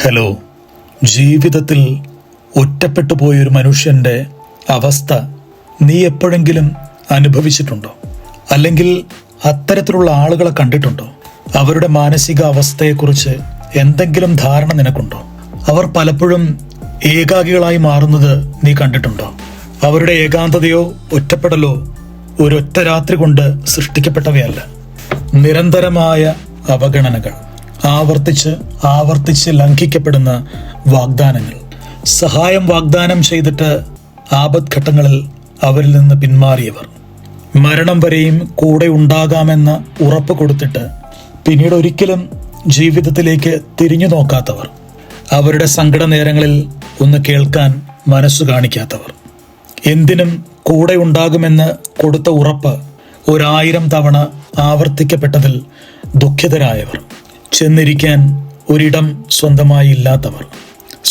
Hello. ജീവിതത്തിൽ ഒറ്റപ്പെട്ടു പോയൊരു മനുഷ്യൻ്റെ അവസ്ഥ നീ എപ്പോഴെങ്കിലും അനുഭവിച്ചിട്ടുണ്ടോ? അല്ലെങ്കിൽ അത്തരത്തിലുള്ള ആളുകളെ കണ്ടിട്ടുണ്ടോ? അവരുടെ മാനസിക അവസ്ഥയെക്കുറിച്ച് എന്തെങ്കിലും ധാരണ നിനക്കുണ്ടോ? അവർ പലപ്പോഴും ഏകാകികളായി മാറുന്നത് നീ കണ്ടിട്ടുണ്ടോ? അവരുടെ ഏകാന്തതയോ ഒറ്റപ്പെടലോ ഒരൊറ്റ രാത്രി കൊണ്ട് സൃഷ്ടിക്കപ്പെട്ടവയല്ല. നിരന്തരമായ അവഗണനകൾ, ആവർത്തിച്ച് ലംഘിക്കപ്പെടുന്ന വാഗ്ദാനങ്ങൾ, സഹായം വാഗ്ദാനം ചെയ്തിട്ട് ആപത്ഘട്ടങ്ങളിൽ അവരിൽ നിന്ന് പിന്മാറിയവർ, മരണം വരെയും കൂടെ ഉണ്ടാകാമെന്ന ഉറപ്പ് കൊടുത്തിട്ട് പിന്നീട് ഒരിക്കലും ജീവിതത്തിലേക്ക് തിരിഞ്ഞു നോക്കാത്തവർ, അവരുടെ സങ്കട നേരങ്ങളിൽ ഒന്ന് കേൾക്കാൻ മനസ്സു കാണിക്കാത്തവർ, എന്തിനും കൂടെ ഉണ്ടാകുമെന്ന് കൊടുത്ത ഉറപ്പ് 1000 തവണ ആവർത്തിക്കപ്പെട്ടതിൽ ദുഃഖിതരായവർ, ചെന്നിരിക്കാൻ ഒരിടം സ്വന്തമായി ഇല്ലാത്തവർ,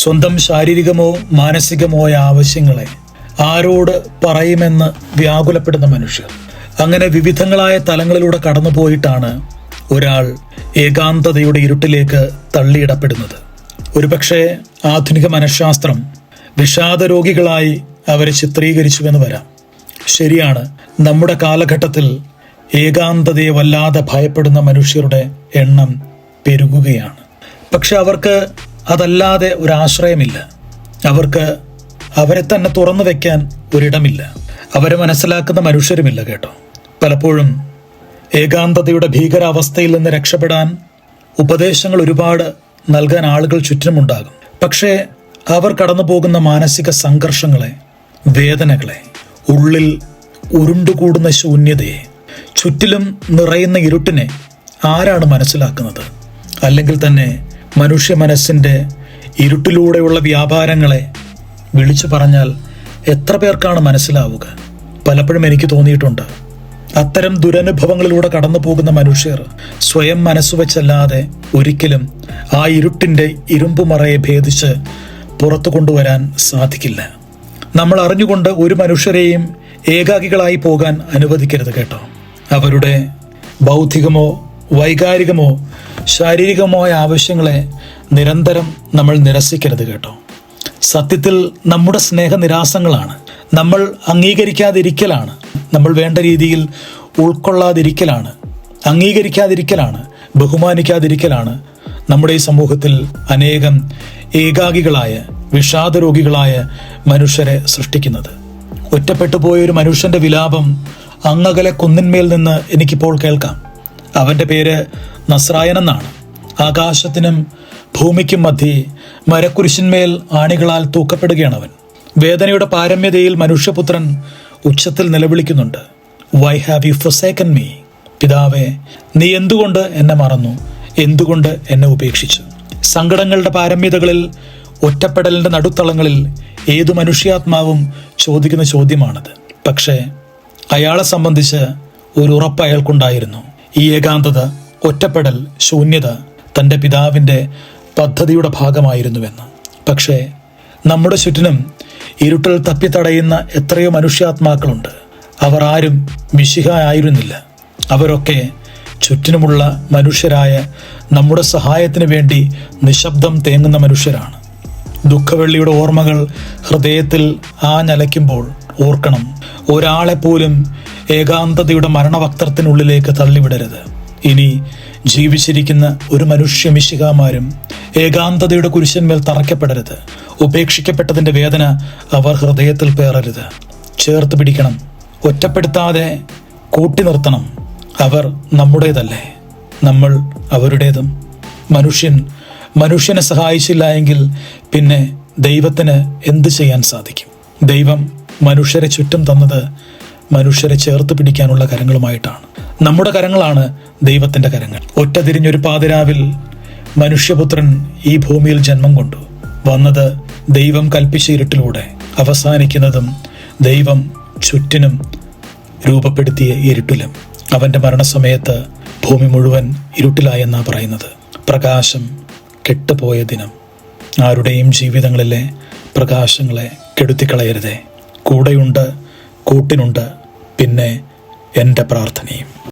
സ്വന്തം ശാരീരികമോ മാനസികമോ ആയ ആവശ്യങ്ങളെ ആരോട് പറയുമെന്ന് വ്യാകുലപ്പെടുന്ന മനുഷ്യർ. അങ്ങനെ വിവിധങ്ങളായ തലങ്ങളിലൂടെ കടന്നുപോയിട്ടാണ് ഒരാൾ ഏകാന്തതയുടെ ഇരുട്ടിലേക്ക് തള്ളിയിടപ്പെടുന്നത്. ഒരുപക്ഷെ ആധുനിക മനഃശാസ്ത്രം വിഷാദരോഗികളായി അവരെ ചിത്രീകരിച്ചുവെന്ന് വരാം. ശരിയാണ്, നമ്മുടെ കാലഘട്ടത്തിൽ ഏകാന്തതയെ വല്ലാതെ ഭയപ്പെടുന്ന മനുഷ്യരുടെ എണ്ണം പെരുകുകയാണ്. പക്ഷെ അവർക്ക് അതല്ലാതെ ഒരാശ്രയമില്ല. അവർക്ക് അവരെ തന്നെ തുറന്നു വെക്കാൻ ഒരിടമില്ല. അവരെ മനസ്സിലാക്കുന്ന മനുഷ്യരുമില്ല കേട്ടോ. പലപ്പോഴും ഏകാന്തതയുടെ ഭീകരാവസ്ഥയിൽ നിന്ന് രക്ഷപ്പെടാൻ ഉപദേശങ്ങൾ ഒരുപാട് നൽകാൻ ആളുകൾ ചുറ്റിനുമുണ്ടാകും. പക്ഷേ അവർ കടന്നു പോകുന്ന മാനസിക സംഘർഷങ്ങളെ, വേദനകളെ, ഉള്ളിൽ ഉരുണ്ടുകൂടുന്ന ശൂന്യതയെ, ചുറ്റിലും നിറയുന്ന ഇരുട്ടിനെ ആരാണ് മനസ്സിലാക്കുന്നത്? അല്ലെങ്കിൽ തന്നെ മനുഷ്യ മനസ്സിൻ്റെ ഇരുട്ടിലൂടെയുള്ള വ്യാപാരങ്ങളെ വിളിച്ചു പറഞ്ഞാൽ എത്ര പേർക്കാണ് മനസ്സിലാവുക? പലപ്പോഴും എനിക്ക് തോന്നിയിട്ടുണ്ട്, അത്തരം ദുരനുഭവങ്ങളിലൂടെ കടന്നു പോകുന്ന മനുഷ്യർ സ്വയം മനസ്സുവെച്ചല്ലാതെ ഒരിക്കലും ആ ഇരുട്ടിൻ്റെ ഇരുമ്പുമറയെ ഭേദിച്ച് പുറത്തു കൊണ്ടുവരാൻ സാധിക്കില്ല. നമ്മൾ അറിഞ്ഞുകൊണ്ട് ഒരു മനുഷ്യരെയും ഏകാകികളായി പോകാൻ അനുവദിക്കരുത് കേട്ടോ. അവരുടെ ബൗദ്ധികമോ വൈകാരികമോ ശാരീരികമോ ആയ ആവശ്യങ്ങളെ നിരന്തരം നമ്മൾ നിരസിക്കരുത് കേട്ടോ. സത്യത്തിൽ നമ്മുടെ സ്നേഹനിരാസങ്ങളാണ്, നമ്മൾ അംഗീകരിക്കാതിരിക്കലാണ്, നമ്മൾ വേണ്ട രീതിയിൽ ഉൾക്കൊള്ളാതിരിക്കലാണ്, അംഗീകരിക്കാതിരിക്കലാണ്, ബഹുമാനിക്കാതിരിക്കലാണ് നമ്മുടെ ഈ സമൂഹത്തിൽ അനേകം ഏകാകികളായ വിഷാദരോഗികളായ മനുഷ്യരെ സൃഷ്ടിക്കുന്നത്. ഒറ്റപ്പെട്ടു പോയൊരു മനുഷ്യന്റെ വിലാപം അങ്ങകലെ കുന്നിന്മേൽ നിന്ന് എനിക്കിപ്പോൾ കേൾക്കാം. അവന്റെ പേര് നസ്രായൻ എന്നാണ്. ആകാശത്തിനും ഭൂമിക്കും മധ്യേ മരക്കുരിശിന്മേൽ ആണികളാൽ തൂക്കപ്പെടുകയാണ് അവൻ. വേദനയുടെ പാരമ്യതയിൽ മനുഷ്യപുത്രൻ ഉച്ചത്തിൽ നിലവിളിക്കുന്നുണ്ട്, why have you forsaken me? പിതാവേ, നീ എന്തുകൊണ്ട് എന്നെ മറന്നു? എന്തുകൊണ്ട് എന്നെ ഉപേക്ഷിച്ചു? സങ്കടങ്ങളുടെ പാരമ്യതകളിൽ, ഒറ്റപ്പെടലിന്റെ നടുത്തളങ്ങളിൽ ഏതു മനുഷ്യാത്മാവും ചോദിക്കുന്ന ചോദ്യമാണത്. പക്ഷേ അയാളെ സംബന്ധിച്ച് ഒരു ഉറപ്പ് അയാൾക്കുണ്ടായിരുന്നു. ഈ ഏകാന്തത, ഒറ്റപ്പെടൽ, ശൂന്യത തൻ്റെ പിതാവിൻ്റെ പദ്ധതിയുടെ ഭാഗമായിരുന്നുവെന്ന്. പക്ഷേ നമ്മുടെ ചുറ്റിനും ഇരുട്ടിൽ തപ്പിത്തടയുന്ന എത്രയോ മനുഷ്യാത്മാക്കളുണ്ട്. അവർ ആരും മിശിഹ ആയിരുന്നില്ല. അവരൊക്കെ ചുറ്റിനുമുള്ള മനുഷ്യരായ നമ്മുടെ സഹായത്തിന് വേണ്ടി നിശബ്ദം തേങ്ങുന്ന മനുഷ്യരാണ്. ദുഃഖവെള്ളിയുടെ ഓർമ്മകൾ ഹൃദയത്തിൽ ആഞ്ഞലയ്ക്കുമ്പോൾ ഓർക്കണം, ഒരാളെപ്പോലും ഏകാന്തതയുടെ മരണവക്ത്രത്തിനുള്ളിലേക്ക് തള്ളിവിടരുത്. ഇനി ജീവിച്ചിരിക്കുന്ന ഒരു മനുഷ്യ മിശിഹാമാരും ഏകാന്തതയുടെ കുരിശന്മേൽ തറയ്ക്കപ്പെടരുത്. ഉപേക്ഷിക്കപ്പെട്ടതിൻ്റെ വേദന അവർ ഹൃദയത്തിൽ പേറരുത്. ചേർത്ത് പിടിക്കണം, ഒറ്റപ്പെടുത്താതെ കൂട്ടി നിർത്തണം. അവർ നമ്മുടേതല്ലേ, നമ്മൾ അവരുടേതും. മനുഷ്യനെ സഹായിച്ചില്ല എങ്കിൽ പിന്നെ ദൈവത്തിന് എന്ത് ചെയ്യാൻ സാധിക്കും? ദൈവം മനുഷ്യരെ ചുറ്റും തന്നത് മനുഷ്യരെ ചേർത്ത് പിടിക്കാനുള്ള കരങ്ങളുമായിട്ടാണ്. നമ്മുടെ കരങ്ങളാണ് ദൈവത്തിൻ്റെ കരങ്ങൾ. ഒറ്റ തിരിഞ്ഞൊരു പാതിരാവിൽ മനുഷ്യപുത്രൻ ഈ ഭൂമിയിൽ ജന്മം കൊണ്ടു. വന്നത് ദൈവം കൽപ്പിച്ച ഇരുട്ടിലൂടെ, അവസാനിക്കുന്നതും ദൈവം ചുറ്റിനും രൂപപ്പെടുത്തിയ ഇരുട്ടിലും. അവൻ്റെ മരണസമയത്ത് ഭൂമി മുഴുവൻ ഇരുട്ടിലായെന്നാ പറയുന്നത്. പ്രകാശം കെട്ടുപോയ ദിനം. ആരുടെയും ജീവിതങ്ങളിലെ പ്രകാശങ്ങളെ കെടുത്തിക്കളയരുതേ. കൂടെയുണ്ട്, കൂട്ടിനുണ്ട്, പിന്നെ എൻ്റെ പ്രാർത്ഥനയും.